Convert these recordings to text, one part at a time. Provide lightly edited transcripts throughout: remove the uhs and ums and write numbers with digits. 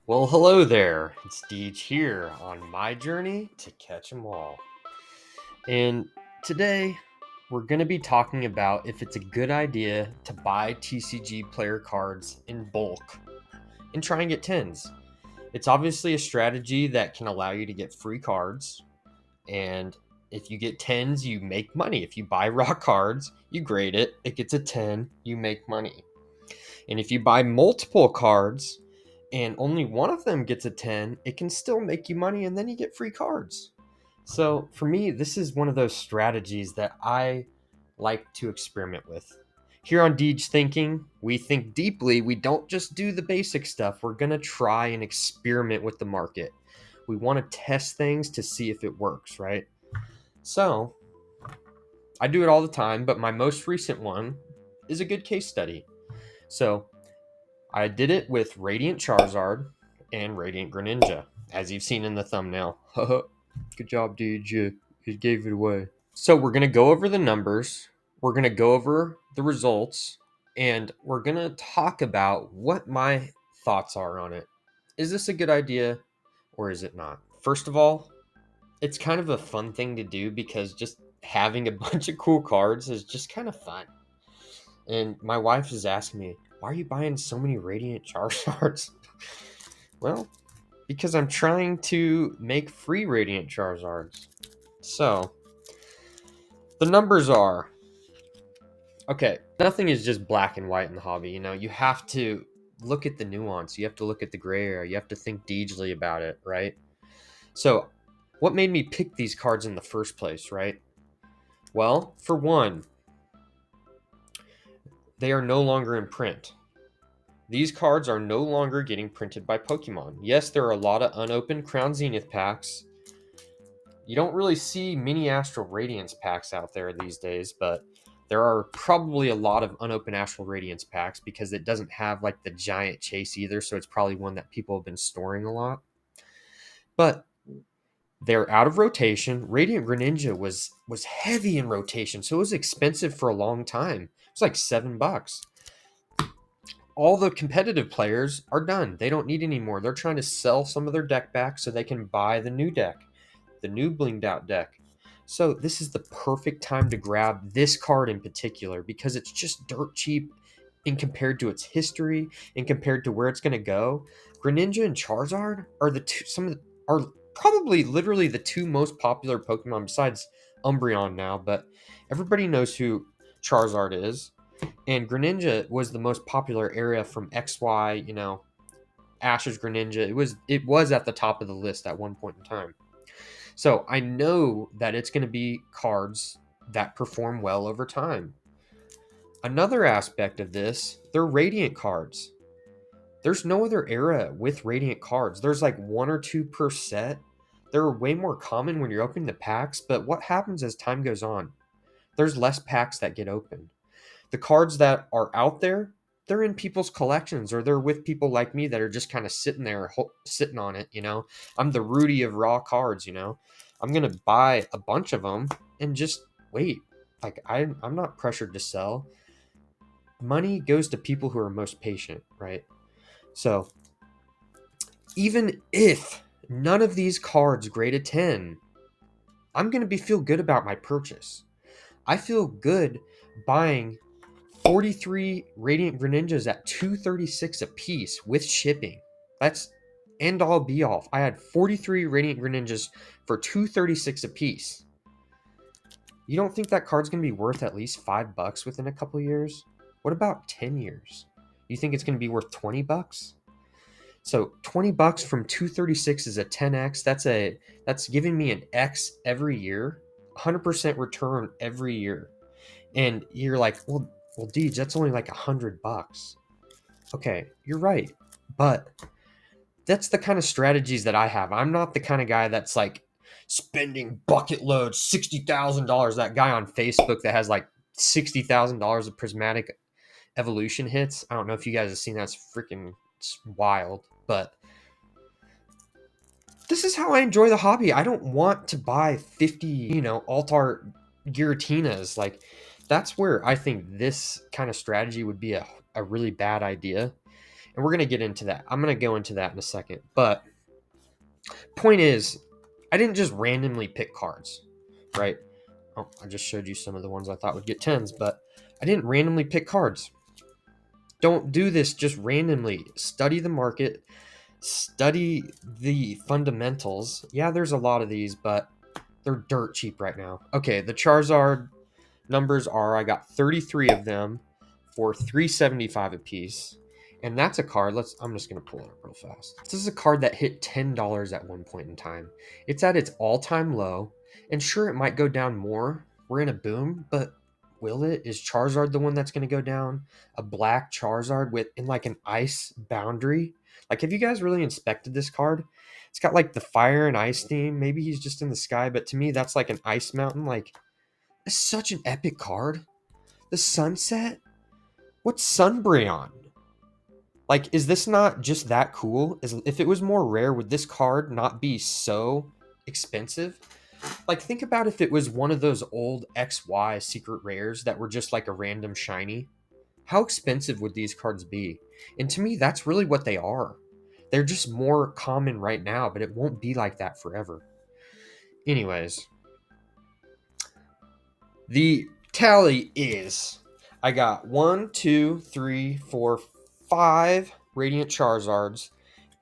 Well, hello there. It's Deej here on my journey to catch 'em all. And today we're going to be talking about if it's a good idea to buy TCG player cards in bulk and try and get 10s. It's obviously a strategy that can allow you to get free cards. And if you get 10s, you make money. If you buy raw cards, you grade it, it gets a 10, you make money. And if you buy multiple cards and only one of them gets a 10, it can still make you money and then you get free cards. So for me, this is one of those strategies that I like to experiment with. Here on Deej Thinking, we think deeply. We don't just do the basic stuff. We're going to try and experiment with the market. We want to test things to see if it works, right? So I do it all the time, but my most recent one is a good case study. So I did it with Radiant Charizard and Radiant Greninja, as you've seen in the thumbnail. Good job, dude. You gave it away. So we're going to go over the numbers. We're going to go over the results. And we're going to talk about what my thoughts are on it. Is this a good idea or is it not? First of all, it's kind of a fun thing to do because just having a bunch of cool cards is just kind of fun. And my wife is asking me, why are you buying so many Radiant Charizards? Well, because I'm trying to make free Radiant Charizards. So, the numbers are okay, nothing is just black and white in the hobby. You have to look at the nuance, you have to look at the gray area, you have to think Deejly about it, right? So, what made me pick these cards in the first place, right? Well, for one, they are no longer in print. These cards are no longer getting printed by Pokemon. Yes, there are a lot of unopened Crown Zenith packs. You don't really see mini Astral Radiance packs out there these days, but there are probably a lot of unopened Astral Radiance packs because it doesn't have like the giant chase either, so it's probably one that people have been storing a lot. But they're out of rotation. Radiant Greninja was heavy in rotation, so it was expensive for a long time. It was like $7. All the competitive players are done. They don't need any more. They're trying to sell some of their deck back so they can buy the new deck, the new blinged out deck. So this is the perfect time to grab this card in particular because it's just dirt cheap in compared to its history and compared to where it's going to go. Greninja and Charizard are are probably literally the two most popular Pokemon besides Umbreon now, but everybody knows who Charizard is. And Greninja was the most popular area from XY, Ash's Greninja. It was at the top of the list at one point in time. So I know that it's going to be cards that perform well over time. Another aspect of this, they're Radiant cards. There's no other era with Radiant cards. There's like one or two per set. They're way more common when you're opening the packs, but what happens as time goes on? There's less packs that get opened. The cards that are out there, they're in people's collections or they're with people like me that are just kind of sitting there, sitting on it. I'm the Rudy of raw cards. I'm going to buy a bunch of them and just wait. Like, I'm not pressured to sell. Money goes to people who are most patient, right? So, even if none of these cards grade a 10, I'm going to feel good about my purchase. I feel good buying 43 Radiant Greninjas at $236 a piece with shipping. That's end all be all. I had 43 Radiant Greninjas for $236 a piece. You don't think that card's going to be worth at least $5 within a couple years? What about 10 years? You think it's going to be worth $20? So $20 from 236 is a 10x. That's giving me an X every year, 100% return every year. And you're like, well, Deej, that's only like $100. Okay, you're right, but that's the kind of strategies that I have. I'm not the kind of guy that's like spending bucket loads, $60,000. That guy on Facebook that has like $60,000 of prismatic evolution hits. I don't know if you guys have seen that. It's wild, but this is how I enjoy the hobby. I don't want to buy 50, Altar Giratinas. Like, that's where I think this kind of strategy would be a really bad idea. And we're going to get into that. I'm going to go into that in a second. But point is, I didn't just randomly pick cards, right? Oh, I just showed you some of the ones I thought would get 10s, but I didn't randomly pick cards. Don't do this just randomly. Study the market, study the fundamentals. Yeah, there's a lot of these, but they're dirt cheap right now. Okay, the Charizard numbers are, I got 33 of them for $3.75 a piece. And that's a card. I'm just going to pull it up real fast. This is a card that hit $10 at one point in time. It's at its all-time low. And sure, it might go down more. We're in a boom, but will it? Is Charizard the one that's going to go down? A black Charizard in like an ice boundary? Like, have you guys really inspected this card? It's got like the fire and ice theme. Maybe he's just in the sky, but to me, that's like an ice mountain. Like, it's such an epic card. The sunset? What's Sunbreon? Like, is this not just that cool? If it was more rare, would this card not be so expensive? Like, think about if it was one of those old XY secret rares that were just like a random shiny. How expensive would these cards be? And to me, that's really what they are. They're just more common right now, but it won't be like that forever. Anyways, the tally is I got 1, 2, 3, 4, 5 Radiant Charizards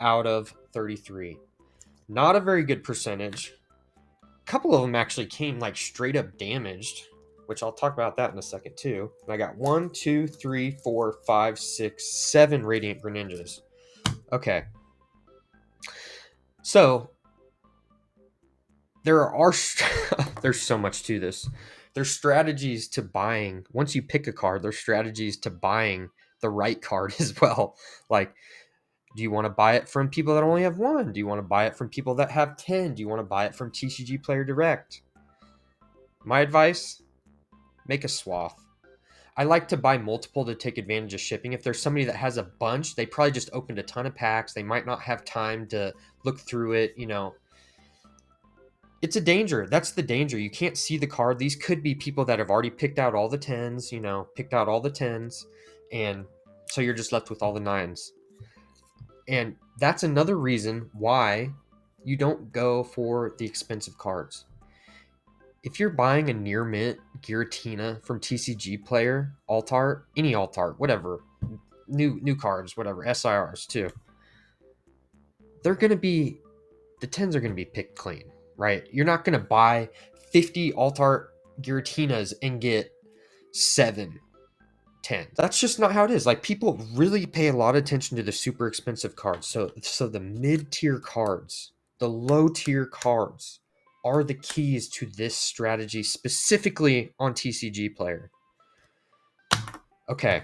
out of 33. Not a very good percentage. A couple of them actually came like straight up damaged, which I'll talk about that in a second too. And I got 1, 2, 3, 4, 5, 6, 7 Radiant Greninjas. Okay. So there's so much to this. There's strategies to buying. Once you pick a card, there's strategies to buying the right card as well. Like, do you want to buy it from people that only have 1? Do you want to buy it from people that have 10? Do you want to buy it from TCGPlayer Direct? My advice, make a swath. I like to buy multiple to take advantage of shipping. If there's somebody that has a bunch, they probably just opened a ton of packs. They might not have time to look through it, It's a danger. That's the danger. You can't see the card. These could be people that have already picked out all the 10s, and so you're just left with all the 9s. And that's another reason why you don't go for the expensive cards. If you're buying a near mint Giratina from TCGPlayer, alt art, any alt art, whatever, new cards, whatever, SIRs too, the 10s are going to be picked clean, right? You're not going to buy 50 alt art Giratinas and get 7 10. That's just not how it is. Like, people really pay a lot of attention to the super expensive cards. So the mid-tier cards, the low-tier cards are the keys to this strategy, specifically on TCGPlayer. Okay.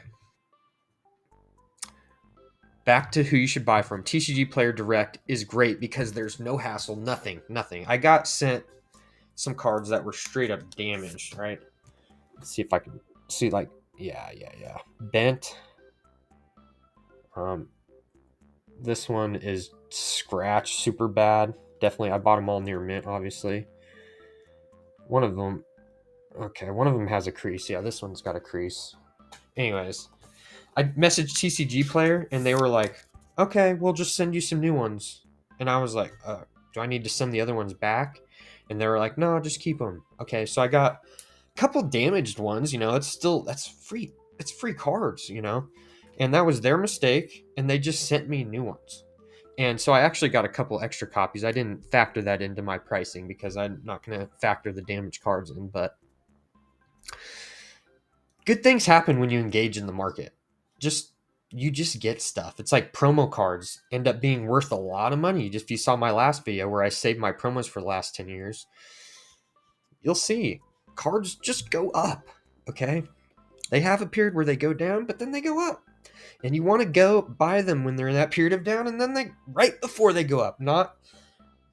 Back to who you should buy from. TCGPlayer Direct is great because there's no hassle, nothing. I got sent some cards that were straight up damaged, right? Let's see if I can see, like, yeah. Bent. This one is scratched super bad. Definitely, I bought them all near mint, obviously. One of them has a crease. Yeah, this one's got a crease. Anyways, I messaged TCGPlayer and they were like, okay, we'll just send you some new ones. And I was like, do I need to send the other ones back? And they were like, no, just keep them. Okay, so I got a couple damaged ones, that's free. It's free cards, and that was their mistake, and they just sent me new ones. And so I actually got a couple extra copies. I didn't factor that into my pricing because I'm not going to factor the damaged cards in, but good things happen when you engage in the market. You just get stuff. It's like promo cards end up being worth a lot of money. Just if you saw my last video where I saved my promos for the last 10 years, you'll see cards just go up, okay? They have a period where they go down, but then they go up. And you want to go buy them when they're in that period of down, and then right before they go up, not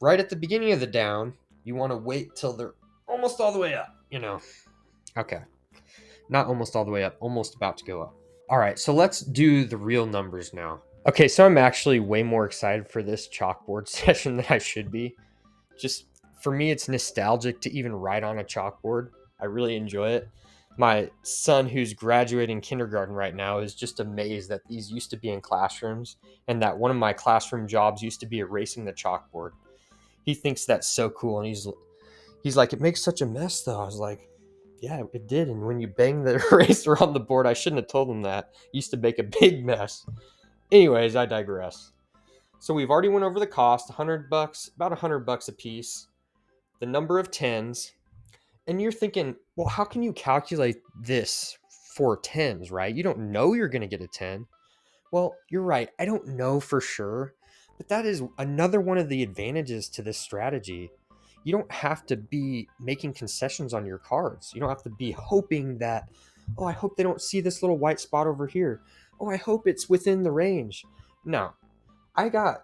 right at the beginning of the down. You want to wait till they're almost all the way up, Okay. Not almost all the way up, almost about to go up. All right, so let's do the real numbers now. Okay, so I'm actually way more excited for this chalkboard session than I should be. Just for me, it's nostalgic to even write on a chalkboard. I really enjoy it. My son, who's graduating kindergarten right now, is just amazed that these used to be in classrooms and that one of my classroom jobs used to be erasing the chalkboard. He thinks that's so cool, and he's like, it makes such a mess though. I was like, yeah, it did. And when you bang the eraser on the board, I shouldn't have told him that. It used to make a big mess. Anyways, I digress. So we've already went over the cost, $100, about $100 a piece, the number of tens, and you're thinking, well, how can you calculate this for tens, right? You don't know you're going to get a 10. Well, you're right. I don't know for sure, but that is another one of the advantages to this strategy. You don't have to be making concessions on your cards. You don't have to be hoping that, oh, I hope they don't see this little white spot over here. Oh, I hope it's within the range. No, I got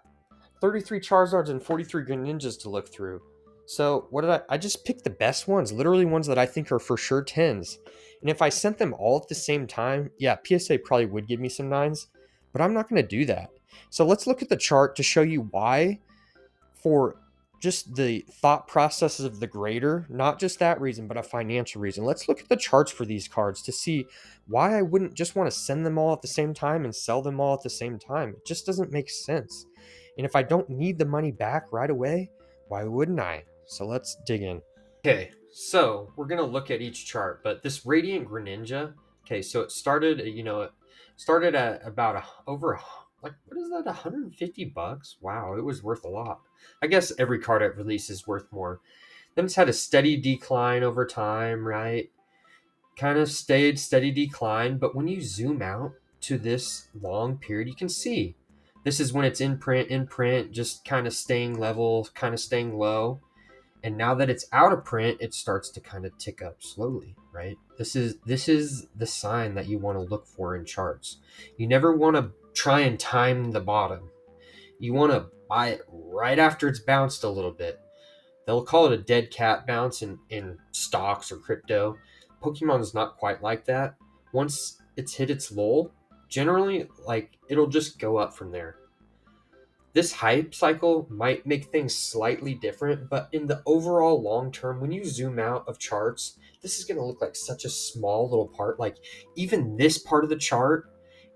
33 Charizards and 43 Greninjas to look through. So what did I just picked the best ones, literally ones that I think are for sure 10s. And if I sent them all at the same time, yeah, PSA probably would give me some 9s, but I'm not going to do that. So let's look at the chart to show you why, for just the thought processes of the grader, not just that reason, but a financial reason. Let's look at the charts for these cards to see why I wouldn't just want to send them all at the same time and sell them all at the same time. It just doesn't make sense. And if I don't need the money back right away, why wouldn't I? So let's dig in. Okay, so we're gonna look at each chart, but this Radiant Greninja, okay, so it started, it started at about like, what is that, $150? Wow, it was worth a lot. I guess every card it releases is worth more. Then it's had a steady decline over time, right? Kind of stayed steady decline, but when you zoom out to this long period, you can see this is when it's in print, just kind of staying level, kind of staying low. And now that it's out of print, it starts to kind of tick up slowly, right? This is the sign that you want to look for in charts. You never want to try and time the bottom. You want to buy it right after it's bounced a little bit. They'll call it a dead cat bounce in stocks or crypto. Pokemon is not quite like that. Once it's hit its lull, generally, like, it'll just go up from there. This hype cycle might make things slightly different, but in the overall long term, when you zoom out of charts, this is going to look like such a small little part. Like, even this part of the chart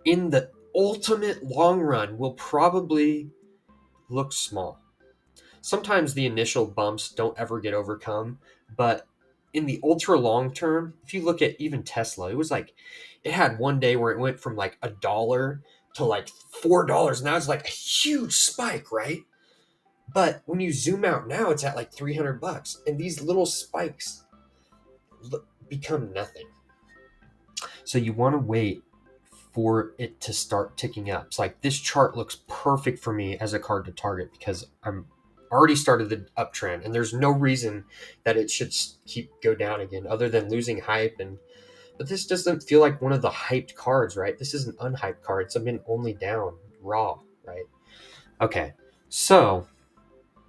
in the ultimate long run will probably look small. Sometimes the initial bumps don't ever get overcome, but in the ultra long term, if you look at even Tesla, it was like, it had one day where it went from like $1 to like $4. And that was like a huge spike, right? But when you zoom out now, it's at like $300, and these little spikes become nothing. So you want to wait for it to start ticking up. It's like, this chart looks perfect for me as a card to target because I'm already started the uptrend, and there's no reason that it should keep go down again other than losing hype. But this doesn't feel like one of the hyped cards, right? This is an unhyped card. It's been only down raw, right? Okay, so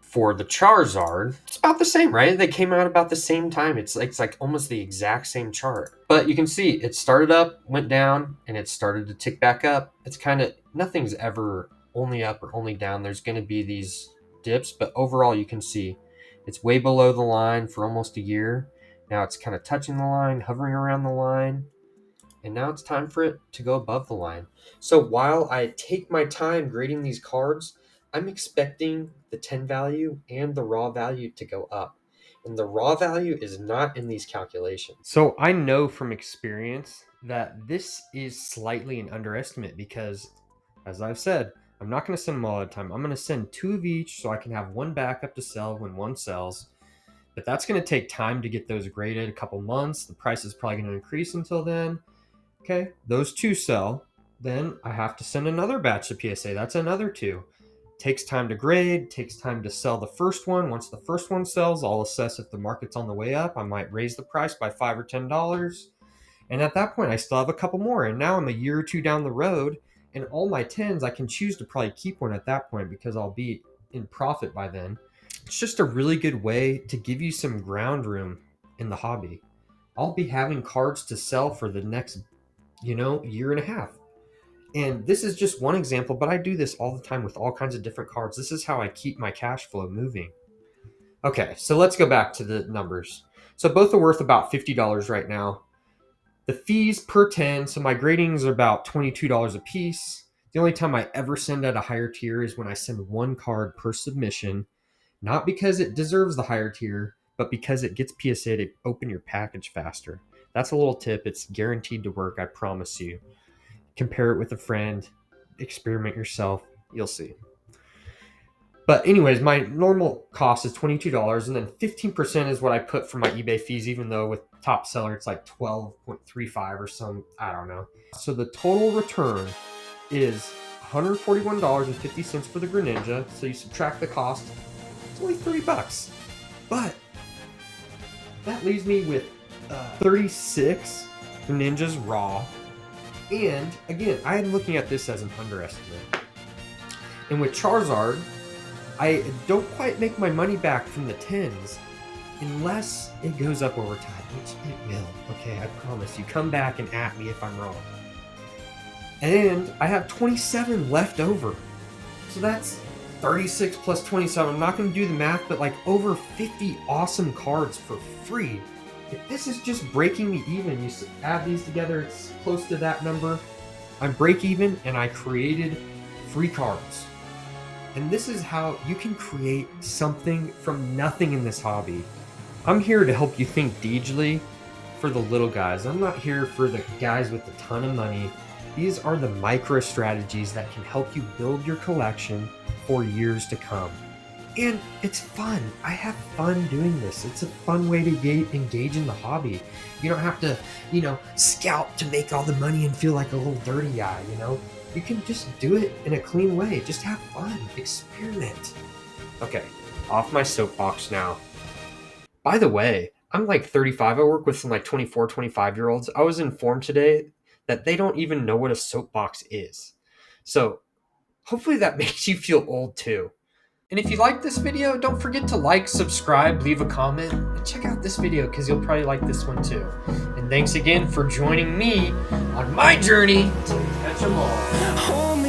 for the Charizard, it's about the same, right? They came out about the same time. It's like almost the exact same chart. But you can see it started up, went down, and it started to tick back up. It's kind of, nothing's ever only up or only down. There's going to be these dips, but overall you can see it's way below the line for almost a year. Now it's kind of touching the line, hovering around the line, and now it's time for it to go above the line. So while I take my time grading these cards, I'm expecting the 10 value and the raw value to go up. And the raw value is not in these calculations. So I know from experience that this is slightly an underestimate because, as I've said, I'm not going to send them all at a time. I'm going to send 2 of each so I can have one backup to sell when one sells. But that's going to take time to get those graded, a couple months. The price is probably going to increase until then. Okay, those 2 sell. Then I have to send another batch to PSA. That's another 2. Takes time to grade, takes time to sell the first one. Once the first one sells, I'll assess if the market's on the way up. I might raise the price by $5 or $10. And at that point, I still have a couple more. And now I'm a year or 2 down the road. And all my 10s, I can choose to probably keep one at that point because I'll be in profit by then. It's just a really good way to give you some ground room in the hobby. I'll be having cards to sell for the next, year and a half. And this is just one example, but I do this all the time with all kinds of different cards. This is how I keep my cash flow moving. Okay, so let's go back to the numbers. So both are worth about $50 right now. The fees per 10, so my gradings are about $22 a piece. The only time I ever send at a higher tier is when I send one card per submission, not because it deserves the higher tier, but because it gets PSA to open your package faster. That's a little tip. It's guaranteed to work, I promise you. Compare it with a friend, experiment yourself, you'll see. But anyways, my normal cost is $22, and then 15% is what I put for my eBay fees, even though with top seller it's like 12.35 or some, I don't know. So the total return is $141.50 for the Greninja. So you subtract the cost, it's only $30. But that leaves me with 36 Greninjas raw. And again, I am looking at this as an underestimate. And with Charizard, I don't quite make my money back from the 10s unless it goes up over time, which it will. Okay, I promise you. Come back and at me if I'm wrong. And I have 27 left over. So that's 36 plus 27. I'm not going to do the math, but like over 50 awesome cards for free. If this is just breaking me even, you add these together, it's close to that number. I'm break even and I created free cards. And this is how you can create something from nothing in this hobby. I'm here to help you think Deejly for the little guys. I'm not here for the guys with a ton of money. These are the micro strategies that can help you build your collection for years to come. And it's fun. I have fun doing this. It's a fun way to engage in the hobby. You don't have to, scout to make all the money and feel like a little dirty guy, You can just do it in a clean way. Just have fun. Experiment. Okay, off my soapbox now. By the way, I'm like 35. I work with some like 24, 25-year-olds. I was informed today that they don't even know what a soapbox is. So hopefully that makes you feel old too. And if you like this video, don't forget to like, subscribe, leave a comment, and check out this video because you'll probably like this one too. And thanks again for joining me on my journey to catch 'em all.